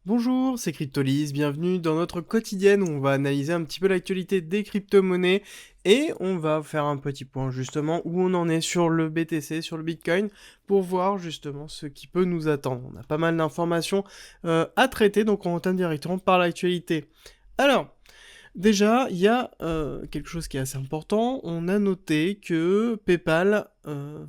Bonjour, c'est Cryptolis, bienvenue dans notre quotidienne où on va analyser un petit peu l'actualité des crypto-monnaies et on va faire un petit point justement où on en est sur le BTC, sur le Bitcoin, pour voir justement ce qui peut nous attendre. On a pas mal d'informations à traiter, donc on entame directement par l'actualité. Alors, déjà, il y a quelque chose qui est assez important. On a noté que PayPal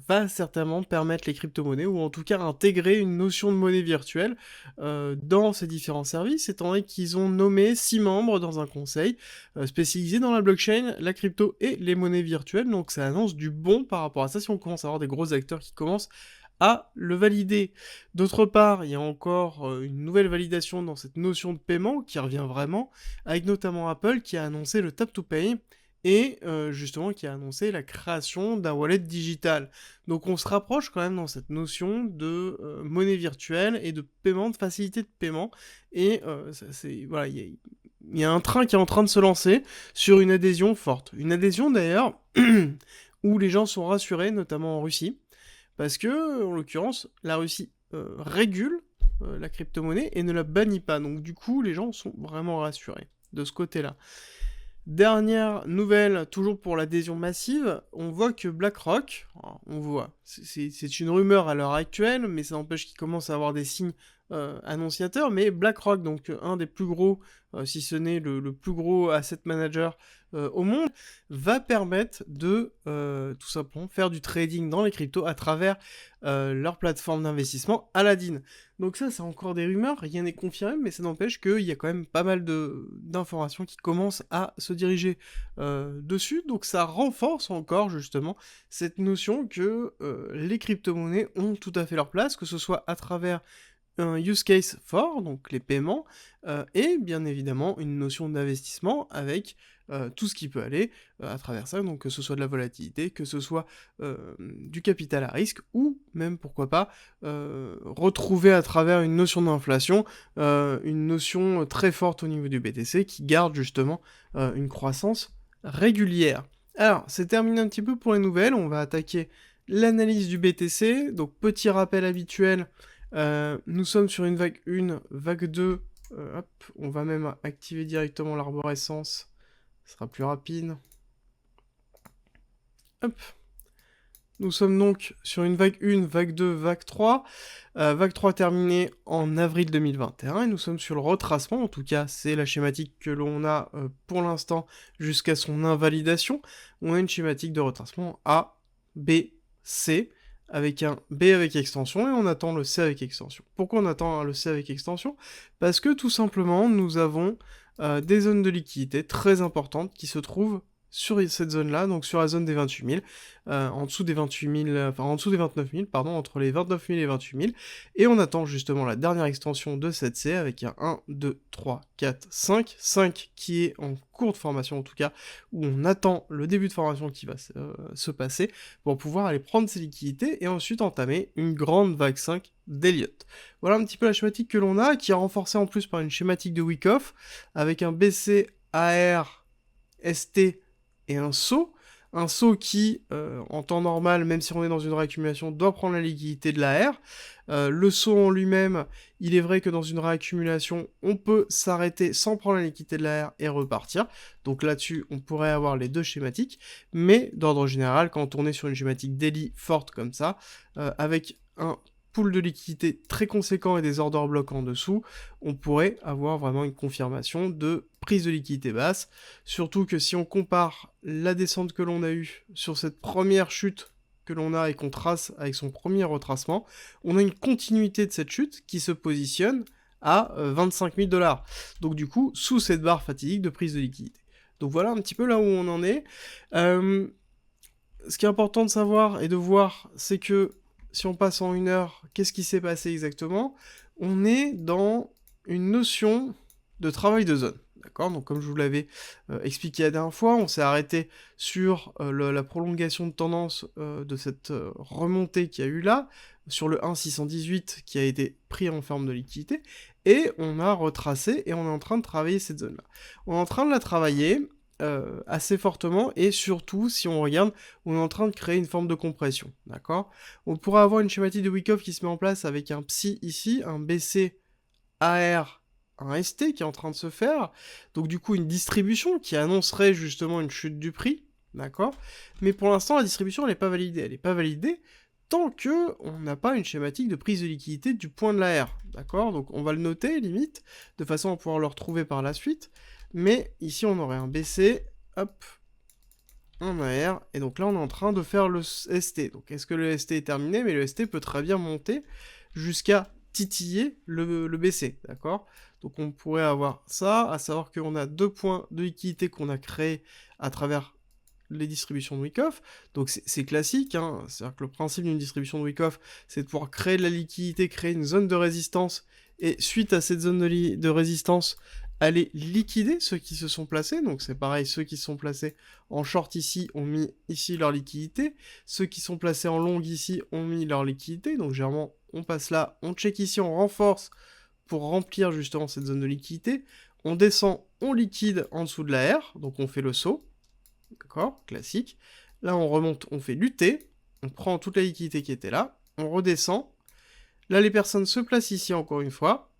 va certainement permettre les crypto-monnaies, ou en tout cas intégrer une notion de monnaie virtuelle dans ces différents services, étant donné qu'ils ont nommé 6 membres dans un conseil spécialisé dans la blockchain, la crypto et les monnaies virtuelles. Donc ça annonce du bon par rapport à ça si on commence à avoir des gros acteurs qui commencent à le valider. D'autre part, il y a encore une nouvelle validation dans cette notion de paiement qui revient vraiment, avec notamment Apple qui a annoncé le Tap to Pay et justement qui a annoncé la création d'un wallet digital. Donc on se rapproche quand même dans cette notion de monnaie virtuelle et de paiement, de facilité de paiement. Et voilà, il y a un train qui est en train de se lancer sur une adhésion forte. Une adhésion d'ailleurs où les gens sont rassurés, notamment en Russie parce que, en l'occurrence, la Russie régule la crypto-monnaie et ne la bannit pas. Donc du coup, les gens sont vraiment rassurés de ce côté-là. Dernière nouvelle, toujours pour l'adhésion massive, on voit que BlackRock, on voit, c'est une rumeur à l'heure actuelle, mais ça n'empêche qu'il commence à avoir des signes annonciateurs, mais BlackRock, donc un des plus gros, si ce n'est le plus gros asset manager au monde, va permettre de tout simplement faire du trading dans les cryptos à travers leur plateforme d'investissement Aladdin. Donc ça, c'est encore des rumeurs, rien n'est confirmé, mais ça n'empêche qu'il y a quand même pas mal d'informations qui commencent à se diriger dessus, donc ça renforce encore justement cette notion que les crypto-monnaies ont tout à fait leur place, que ce soit à travers un use case fort, donc les paiements, et bien évidemment une notion d'investissement avec tout ce qui peut aller à travers ça, donc que ce soit de la volatilité, que ce soit du capital à risque, ou même pourquoi pas retrouver à travers une notion d'inflation, une notion très forte au niveau du BTC qui garde justement une croissance régulière. Alors, c'est terminé un petit peu pour les nouvelles, on va attaquer l'analyse du BTC, donc petit rappel habituel, nous sommes sur une vague 1, vague 2, hop, on va même activer directement l'arborescence, ce sera plus rapide. Hop. Nous sommes donc sur une vague 1, vague 2, vague 3. Vague 3 terminée en avril 2021 et nous sommes sur le retracement, en tout cas c'est la schématique que l'on a pour l'instant jusqu'à son invalidation. On a une schématique de retracement A, B, C, avec un B avec extension et on attend le C avec extension. Pourquoi on attend le C avec extension? Parce que tout simplement nous avons des zones de liquidité très importantes qui se trouvent sur cette zone-là, donc sur la zone des 28 000, en dessous des 28 000, enfin en dessous des 29 000, pardon, entre les 29 000 et 28 000, et on attend justement la dernière extension de cette C avec un 1, 2, 3, 4, 5, 5 qui est en cours de formation en tout cas, où on attend le début de formation qui va se passer pour pouvoir aller prendre ces liquidités et ensuite entamer une grande vague 5 d'Elliott. Voilà un petit peu la schématique que l'on a, qui est renforcée en plus par une schématique de Wyckoff, avec un BC, AR, ST, et un saut qui, en temps normal, même si on est dans une réaccumulation, doit prendre la liquidité de la R. Le saut en lui-même, il est vrai que dans une réaccumulation, on peut s'arrêter sans prendre la liquidité de la R et repartir. Donc là-dessus, on pourrait avoir les deux schématiques, mais d'ordre général, quand on est sur une schématique daily forte comme ça, avec un pool de liquidité très conséquent et des order blocks en dessous, on pourrait avoir vraiment une confirmation de prise de liquidité basse, surtout que si on compare la descente que l'on a eue sur cette première chute que l'on a et qu'on trace avec son premier retracement, on a une continuité de cette chute qui se positionne à 25 000 $. Donc du coup, sous cette barre fatidique de prise de liquidité. Donc voilà un petit peu là où on en est. Ce qui est important de savoir et de voir, c'est que si on passe en 1 heure, qu'est-ce qui s'est passé exactement? On est dans une notion de travail de zone. D'accord? Donc comme je vous l'avais expliqué la dernière fois, on s'est arrêté sur la prolongation de tendance de cette remontée qu'il y a eu là, sur le 1,618 qui a été pris en forme de liquidité, et on a retracé et on est en train de travailler cette zone-là. On est en train de la travailler assez fortement, et surtout, si on regarde, on est en train de créer une forme de compression, d'accord? On pourrait avoir une schématique de Wyckoff qui se met en place avec un Psi ici, un BC AR un ST qui est en train de se faire, donc du coup une distribution qui annoncerait justement une chute du prix, d'accord? Mais pour l'instant, la distribution, elle n'est pas validée. Elle n'est pas validée tant que on n'a pas une schématique de prise de liquidité du point de la R, d'accord? Donc on va le noter, limite, de façon à pouvoir le retrouver par la suite, mais ici on aurait un BC, hop, un AR, et donc là on est en train de faire le ST. Donc est-ce que le ST est terminé? Mais le ST peut très bien monter jusqu'à titiller le BC, d'accord? Donc on pourrait avoir ça, à savoir qu'on a 2 points de liquidité qu'on a créés à travers les distributions de Wyckoff. Donc c'est classique, hein. C'est-à-dire que le principe d'une distribution de Wyckoff, c'est de pouvoir créer de la liquidité, créer une zone de résistance, et suite à cette zone de résistance, aller liquider ceux qui se sont placés. Donc c'est pareil, ceux qui sont placés en short ici ont mis ici leur liquidité, ceux qui sont placés en long ici ont mis leur liquidité. Donc généralement on passe là, on check ici, on renforce pour remplir justement cette zone de liquidité, on descend, on liquide en dessous de la R, donc on fait le saut, d'accord, classique. Là on remonte, on fait lutter, on prend toute la liquidité qui était là, on redescend, là les personnes se placent ici encore une fois,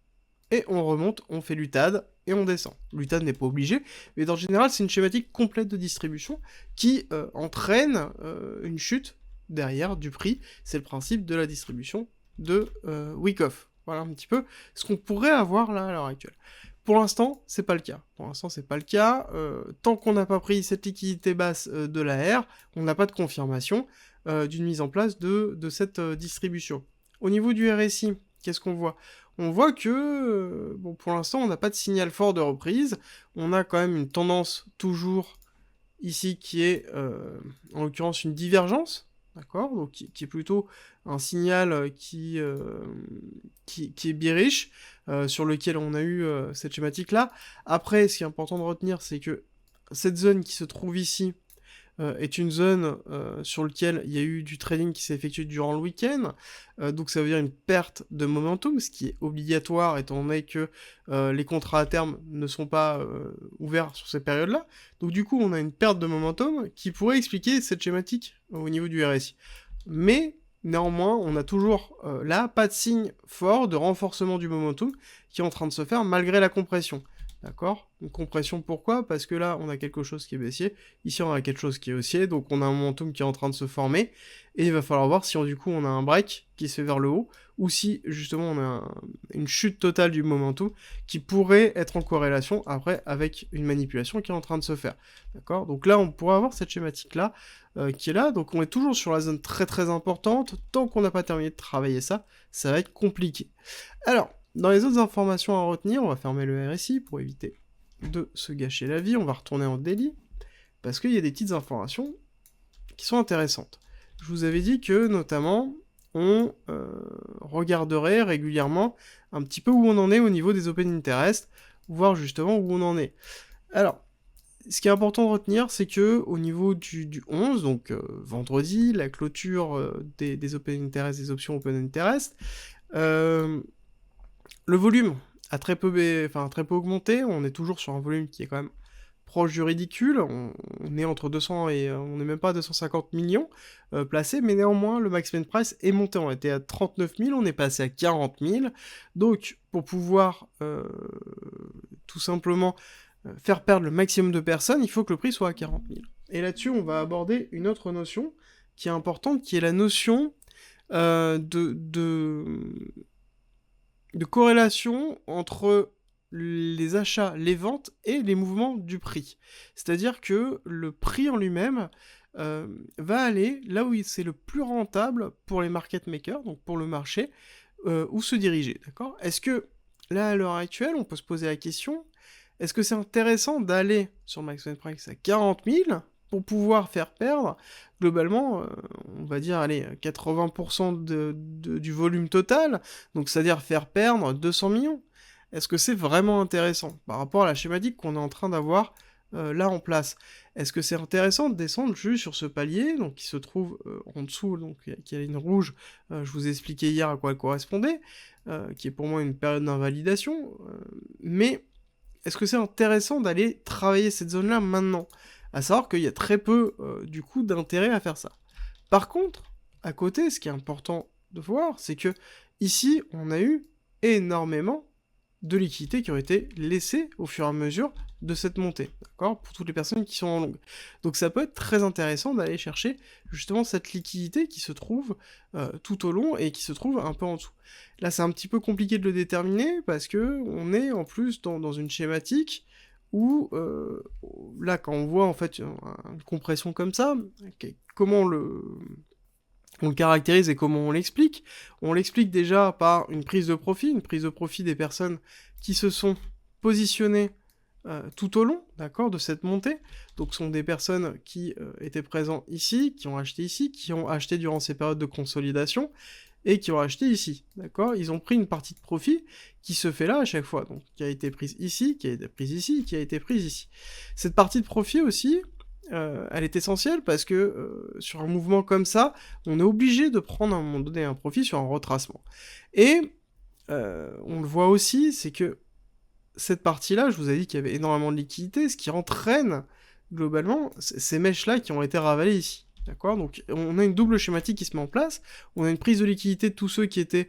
et on remonte, on fait lutade, et on descend. Lutade n'est pas obligé, mais en général c'est une schématique complète de distribution qui entraîne une chute derrière du prix. C'est le principe de la distribution de Wyckoff. Voilà un petit peu ce qu'on pourrait avoir là à l'heure actuelle. Pour l'instant, c'est pas le cas. Pour l'instant, c'est pas le cas. Tant qu'on n'a pas pris cette liquidité basse de la R, on n'a pas de confirmation d'une mise en place de cette distribution. Au niveau du RSI, qu'est-ce qu'on voit? On voit que, bon, pour l'instant, on n'a pas de signal fort de reprise. On a quand même une tendance toujours ici qui est, en l'occurrence, une divergence, d'accord? Donc qui est plutôt un signal qui est bearish, sur lequel on a eu cette schématique-là. Après, ce qui est important de retenir, c'est que cette zone qui se trouve ici est une zone sur laquelle il y a eu du trading qui s'est effectué durant le week-end, donc ça veut dire une perte de momentum, ce qui est obligatoire étant donné que les contrats à terme ne sont pas ouverts sur ces périodes-là. Donc du coup, on a une perte de momentum qui pourrait expliquer cette schématique au niveau du RSI. Mais néanmoins, on a toujours là pas de signe fort de renforcement du momentum qui est en train de se faire malgré la compression. D'accord? Une compression, pourquoi? Parce que là, on a quelque chose qui est baissier, ici on a quelque chose qui est haussier, donc on a un momentum qui est en train de se former, et il va falloir voir si du coup on a un break qui se fait vers le haut, ou si justement on a une chute totale du momentum qui pourrait être en corrélation après avec une manipulation qui est en train de se faire. D'accord? Donc là, on pourrait avoir cette schématique-là qui est là, donc on est toujours sur la zone très très importante, tant qu'on n'a pas terminé de travailler ça, ça va être compliqué. Alors, dans les autres informations à retenir, on va fermer le RSI pour éviter de se gâcher la vie, on va retourner en daily, parce qu'il y a des petites informations qui sont intéressantes. Je vous avais dit que, notamment, on regarderait régulièrement un petit peu où on en est au niveau des open interest, voir justement où on en est. Alors, ce qui est important de retenir, c'est que au niveau du 11, donc vendredi, la clôture des open interest, des options open interest, le volume a très peu augmenté, on est toujours sur un volume qui est quand même proche du ridicule, on est entre 200 et on n'est même pas à 250 millions placés, mais néanmoins le max spend price est monté, on était à 39 000, on est passé à 40 000, donc pour pouvoir tout simplement faire perdre le maximum de personnes, il faut que le prix soit à 40 000. Et là-dessus, on va aborder une autre notion qui est importante, qui est la notion de corrélation entre les achats, les ventes et les mouvements du prix. C'est-à-dire que le prix en lui-même va aller là où c'est le plus rentable pour les market makers, donc pour le marché, où se diriger, d'accord? Est-ce que, là, à l'heure actuelle, on peut se poser la question, est-ce que c'est intéressant d'aller sur Max Spend Price à 40 000 pour pouvoir faire perdre, globalement, on va dire, allez, 80% du volume total, donc c'est-à-dire faire perdre 200 millions. Est-ce que c'est vraiment intéressant par rapport à la schématique qu'on est en train d'avoir là en place? Est-ce que c'est intéressant de descendre juste sur ce palier, donc qui se trouve en dessous, donc qui a une rouge, je vous ai expliqué hier à quoi elle correspondait, qui est pour moi une période d'invalidation, mais est-ce que c'est intéressant d'aller travailler cette zone-là maintenant? À savoir qu'il y a très peu, du coup, d'intérêt à faire ça. Par contre, à côté, ce qui est important de voir, c'est que ici, on a eu énormément de liquidité qui aurait été laissée au fur et à mesure de cette montée, d'accord? Pour toutes les personnes qui sont en long. Donc ça peut être très intéressant d'aller chercher justement cette liquidité qui se trouve tout au long et qui se trouve un peu en dessous. Là, c'est un petit peu compliqué de le déterminer parce que on est en plus dans une schématique où, là, quand on voit en fait une compression comme ça, comment on le caractérise et comment on l'explique? On l'explique déjà par une prise de profit des personnes qui se sont positionnées tout au long, d'accord, de cette montée. Donc ce sont des personnes qui étaient présentes ici, qui ont acheté durant ces périodes de consolidation, et qui ont acheté ici, d'accord? Ils ont pris une partie de profit qui se fait là à chaque fois, donc qui a été prise ici, qui a été prise ici, qui a été prise ici. Cette partie de profit aussi, elle est essentielle parce que sur un mouvement comme ça, on est obligé de prendre à un moment donné un profit sur un retracement. Et on le voit aussi, c'est que cette partie-là, je vous ai dit qu'il y avait énormément de liquidités, ce qui entraîne globalement ces mèches-là qui ont été ravalées ici. D'accord? Donc on a une double schématique qui se met en place, on a une prise de liquidité de tous ceux qui étaient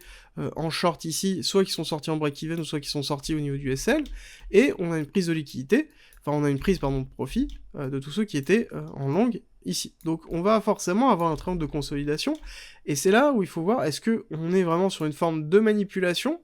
en short ici, soit qui sont sortis en break-even, ou soit qui sont sortis au niveau du SL, et on a une prise de liquidité, enfin on a une prise pardon, de profit de tous ceux qui étaient en long ici. Donc on va forcément avoir un triangle de consolidation, et c'est là où il faut voir, est-ce qu'on est vraiment sur une forme de manipulation,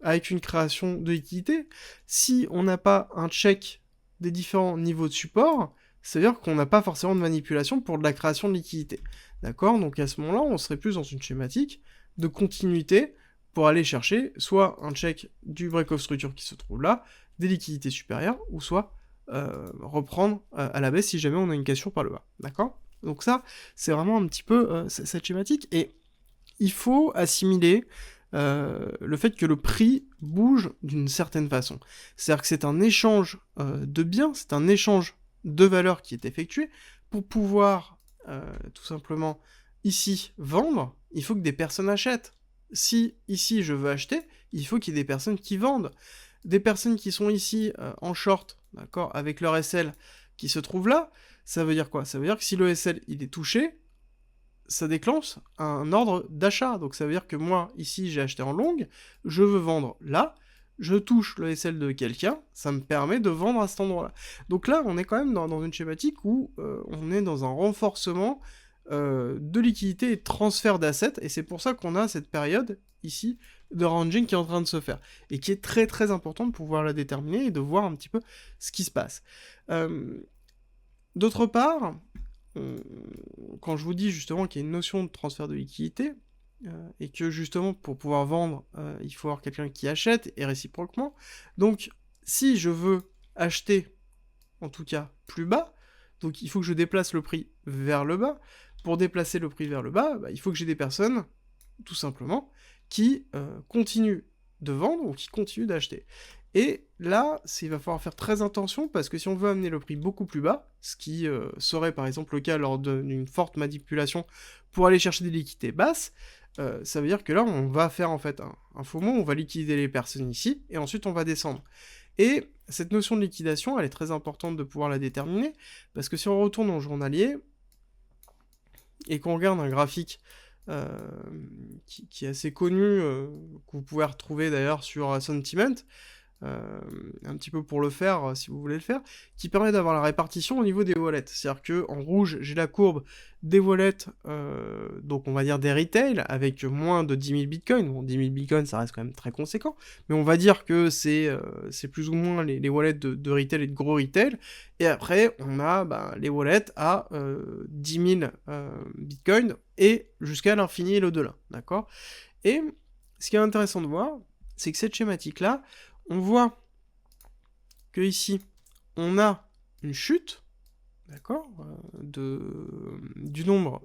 avec une création de liquidité? Si on n'a pas un check des différents niveaux de support, c'est-à-dire qu'on n'a pas forcément de manipulation pour de la création de liquidité. D'accord? Donc à ce moment-là, on serait plus dans une schématique de continuité pour aller chercher soit un check du break-off structure qui se trouve là, des liquidités supérieures, ou soit reprendre à la baisse si jamais on a une cassure par le bas. D'accord? Donc ça, c'est vraiment un petit peu cette schématique, et il faut assimiler le fait que le prix bouge d'une certaine façon. C'est-à-dire que c'est un échange de biens, c'est un échange de valeurs qui est effectué pour pouvoir tout simplement ici vendre, il faut que des personnes achètent. Si ici je veux acheter, il faut qu'il y ait des personnes qui vendent. Des personnes qui sont ici en short, d'accord, avec leur SL qui se trouve là, ça veut dire quoi? Ça veut dire que si le SL il est touché, ça déclenche un ordre d'achat. Donc ça veut dire que moi, ici, j'ai acheté en longue, je veux vendre là, je touche le SL de quelqu'un, ça me permet de vendre à cet endroit-là. Donc là, on est quand même dans une schématique où on est dans un renforcement de liquidité et de transfert d'assets, et c'est pour ça qu'on a cette période, ici, de ranging qui est en train de se faire, et qui est très très importante pour pouvoir la déterminer et de voir un petit peu ce qui se passe. D'autre part, quand je vous dis justement qu'il y a une notion de transfert de liquidité, et que justement pour pouvoir vendre, il faut avoir quelqu'un qui achète, et réciproquement, donc si je veux acheter, en tout cas plus bas, donc il faut que je déplace le prix vers le bas. Pour déplacer le prix vers le bas, il faut que j'ai des personnes, tout simplement, qui continuent de vendre ou qui continuent d'acheter. Et là, il va falloir faire très attention, parce que si on veut amener le prix beaucoup plus bas, ce qui serait par exemple le cas lors d'une forte manipulation pour aller chercher des liquidités basses, ça veut dire que là, on va faire en fait un faux mot, on va liquider les personnes ici, et ensuite on va descendre. Et cette notion de liquidation, elle est très importante de pouvoir la déterminer, parce que si on retourne en journalier, et qu'on regarde un graphique qui est assez connu, que vous pouvez retrouver d'ailleurs sur Sentiment, un petit peu pour le faire, si vous voulez le faire, qui permet d'avoir la répartition au niveau des wallets. C'est-à-dire que en rouge, j'ai la courbe des wallets, donc on va dire des retail, avec moins de 10 000 bitcoins. Bon, 10 000 bitcoins, ça reste quand même très conséquent, mais on va dire que c'est plus ou moins les wallets de retail et de gros retail. Et après, on a les wallets à 10 000 bitcoins, et jusqu'à l'infini et l'au-delà, d'accord? Et ce qui est intéressant de voir, c'est que cette schématique-là, on voit que ici, on a une chute, d'accord, du nombre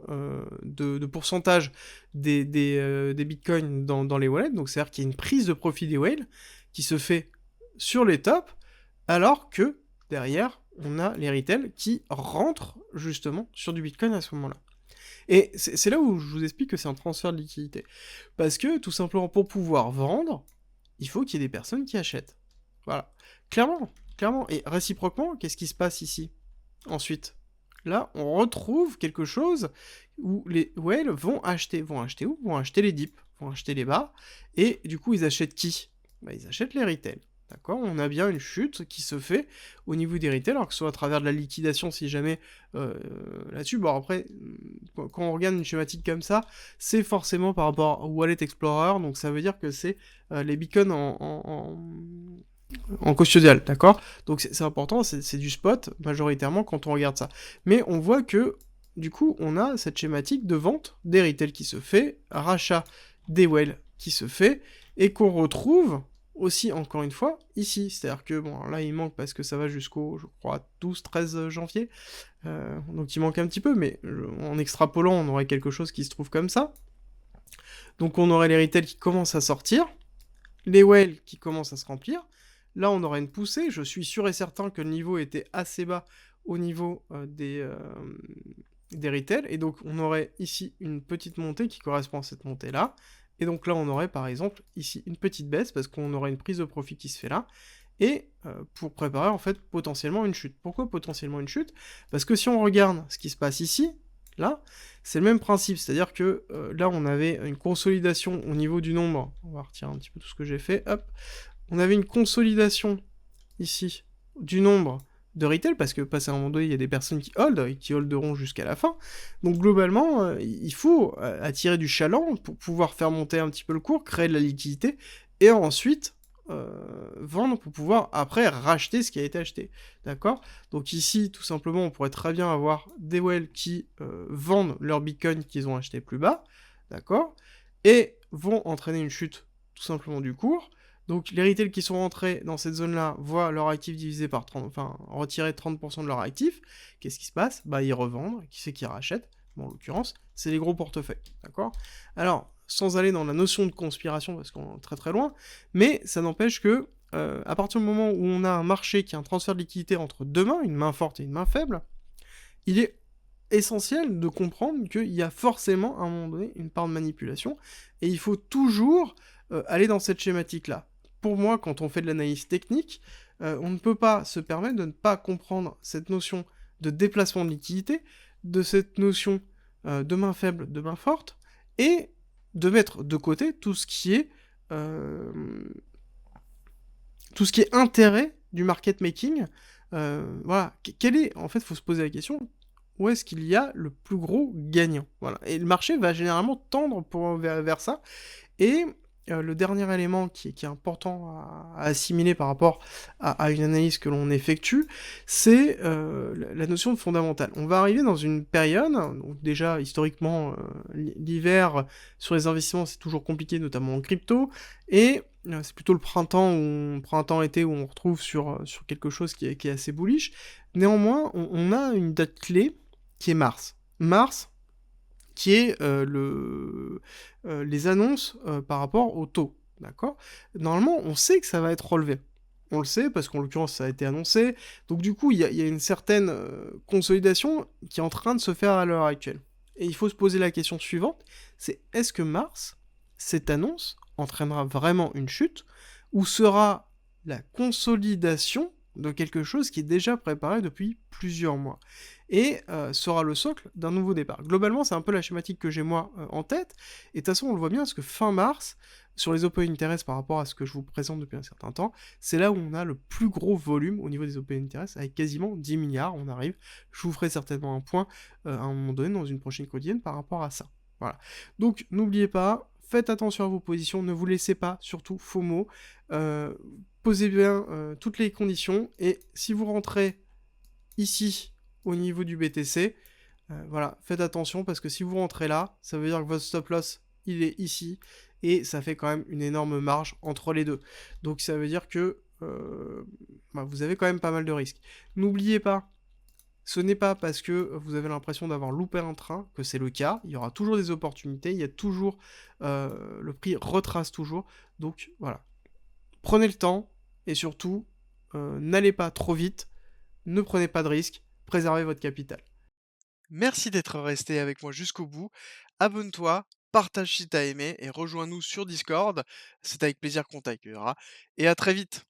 de pourcentage des bitcoins dans les wallets, donc c'est-à-dire qu'il y a une prise de profit des whales qui se fait sur les tops, alors que derrière, on a les retail qui rentrent justement sur du bitcoin à ce moment-là. Et c'est là où je vous explique que c'est un transfert de liquidité. Parce que, tout simplement, pour pouvoir vendre, il faut qu'il y ait des personnes qui achètent. Voilà. Clairement. Et réciproquement, qu'est-ce qui se passe ici? Ensuite, là, on retrouve quelque chose où les whales vont acheter. Vont acheter où? Vont acheter les dips, vont acheter les bas, et du coup, ils achètent qui? bah, ils achètent les retail. D'accord? On a bien une chute qui se fait au niveau des retail, alors que ce soit à travers de la liquidation si jamais, heu, là-dessus. Bon après, quand on regarde une schématique comme ça, c'est forcément par rapport au Wallet Explorer, donc ça veut dire que c'est, les beacons en custodial, d'accord? Donc c'est important, c'est du spot majoritairement quand on regarde ça. Mais on voit que, du coup, on a cette schématique de vente des retail qui se fait, rachat des whales qui se fait, et qu'on retrouve aussi, encore une fois, ici. C'est-à-dire que, bon, là, il manque parce que ça va jusqu'au, je crois, 12-13 janvier. Donc il manque un petit peu, mais en extrapolant, on aurait quelque chose qui se trouve comme ça. Donc on aurait les retail qui commencent à sortir, les whales qui commencent à se remplir. Là, on aurait une poussée. Je suis sûr et certain que le niveau était assez bas au niveau des retail. Et donc, on aurait ici une petite montée qui correspond à cette montée-là. Et donc là, on aurait par exemple ici une petite baisse parce qu'on aurait une prise de profit qui se fait là. Et pour préparer en fait potentiellement une chute. Pourquoi potentiellement une chute? Parce que si on regarde ce qui se passe ici, là, c'est le même principe, c'est-à-dire que là on avait une consolidation au niveau du nombre, on va retirer un petit peu tout ce que j'ai fait, hop, on avait une consolidation ici du nombre de retail, parce que passé à un moment donné, il y a des personnes qui hold, et qui holderont jusqu'à la fin, donc globalement, il faut attirer du chaland pour pouvoir faire monter un petit peu le cours, créer de la liquidité, et ensuite vendre pour pouvoir après racheter ce qui a été acheté, d'accord? Donc ici, tout simplement, on pourrait très bien avoir des whales qui vendent leur bitcoin qu'ils ont acheté plus bas, d'accord? Et vont entraîner une chute tout simplement du cours. Donc les retail qui sont rentrés dans cette zone-là voient leur actif divisé par 30, enfin retirer 30% de leur actif. Qu'est-ce qui se passe? Bah ils revendent. Qui c'est qui rachète? Bon, en l'occurrence, c'est les gros portefeuilles, d'accord? Alors, sans aller dans la notion de conspiration, parce qu'on est très très loin, mais ça n'empêche que, à partir du moment où on a un marché qui a un transfert de liquidité entre deux mains, une main forte et une main faible, il est essentiel de comprendre qu'il y a forcément, à un moment donné, une part de manipulation, et il faut toujours aller dans cette schématique-là. Pour moi, quand on fait de l'analyse technique, on ne peut pas se permettre de ne pas comprendre cette notion de déplacement de liquidité, de cette notion de main faible, de main forte, et de mettre de côté euh, tout ce qui est intérêt du market making. Voilà, quel est, en fait, il faut se poser la question, où est-ce qu'il y a le plus gros gagnant? Voilà, et le marché va généralement tendre vers ça, et le dernier élément qui est important à assimiler par rapport à une analyse que l'on effectue, c'est la notion de fondamentale. On va arriver dans une période, donc déjà historiquement, l'hiver sur les investissements c'est toujours compliqué, notamment en crypto, et c'est plutôt le printemps-été où on retrouve sur quelque chose qui est assez bullish. Néanmoins, on a une date clé qui est mars. Mars, qui est les annonces par rapport au taux, d'accord? Normalement, on sait que ça va être relevé. On le sait parce qu'en l'occurrence, ça a été annoncé. Donc du coup, il y a une certaine consolidation qui est en train de se faire à l'heure actuelle. Et il faut se poser la question suivante, c'est est-ce que mars, cette annonce, entraînera vraiment une chute, ou sera la consolidation de quelque chose qui est déjà préparé depuis plusieurs mois, et sera le socle d'un nouveau départ. Globalement, c'est un peu la schématique que j'ai moi en tête, et de toute façon, on le voit bien, parce que fin mars, sur les open interest par rapport à ce que je vous présente depuis un certain temps, c'est là où on a le plus gros volume au niveau des open interest, avec quasiment 10 milliards, on arrive. Je vous ferai certainement un point à un moment donné dans une prochaine quotidienne par rapport à ça. Voilà. Donc, n'oubliez pas, faites attention à vos positions, ne vous laissez pas, surtout FOMO, euh, posez bien toutes les conditions, et si vous rentrez ici, au niveau du BTC, voilà, faites attention, parce que si vous rentrez là, ça veut dire que votre stop loss, il est ici, et ça fait quand même une énorme marge entre les deux. Donc ça veut dire que bah, vous avez quand même pas mal de risques. N'oubliez pas, ce n'est pas parce que vous avez l'impression d'avoir loupé un train que c'est le cas. Il y aura toujours des opportunités, il y a toujours... le prix retrace toujours. Donc voilà, prenez le temps, et surtout, n'allez pas trop vite, ne prenez pas de risques, préservez votre capital. Merci d'être resté avec moi jusqu'au bout. Abonne-toi, partage si t'as aimé, et rejoins-nous sur Discord. C'est avec plaisir qu'on t'accueillera. Et à très vite.